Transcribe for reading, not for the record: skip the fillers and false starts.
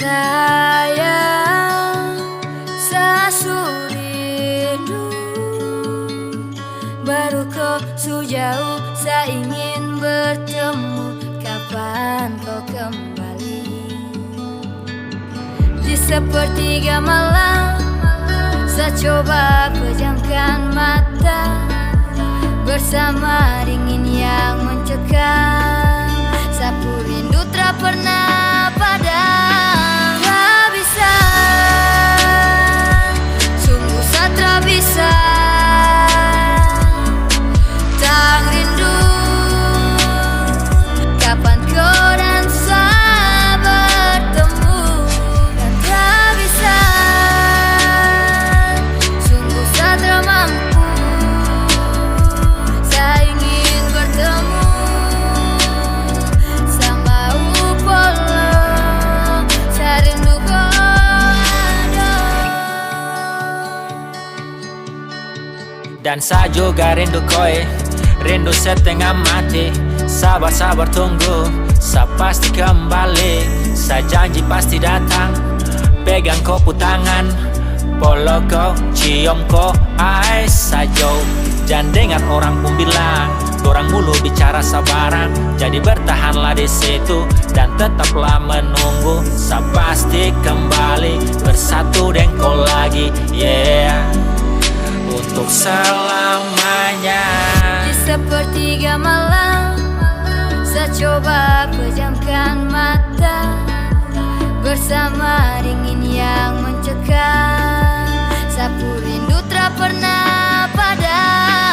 Sayang, sasurindu baru kau sejauh, saya ingin bertemu. Kapan kau kembali? Di sepertiga malam, saya coba pejamkan mata bersama dingin yang mencekam. Sapu rindu tak pernah padam. Tak bisa, sungguh saya tak bisa. Tak rindu, kapan kau dan saya bertemu. Dan tak bisa, sungguh saya tak mampu. Saya ingin bertemu sama upolo. Saya rindu kau ada. Dan saya juga rindu koe, rindu setengah mati. Sabar-sabar tunggu, saya pasti kembali. Saya janji pasti datang, pegang kopu tangan, peluk kau, cium kau, saja. Jangan dengar orang pun bilang, orang mulu bicara sabaran. Jadi bertahanlah di situ dan tetaplah menunggu. Saya pasti kembali bersatu dengan kau lagi, yeah, untuk selamanya. Di sepertiga malam, saya coba pejamkan mata bersama dingin yang mencekam. Sapu rindu tak pernah padam.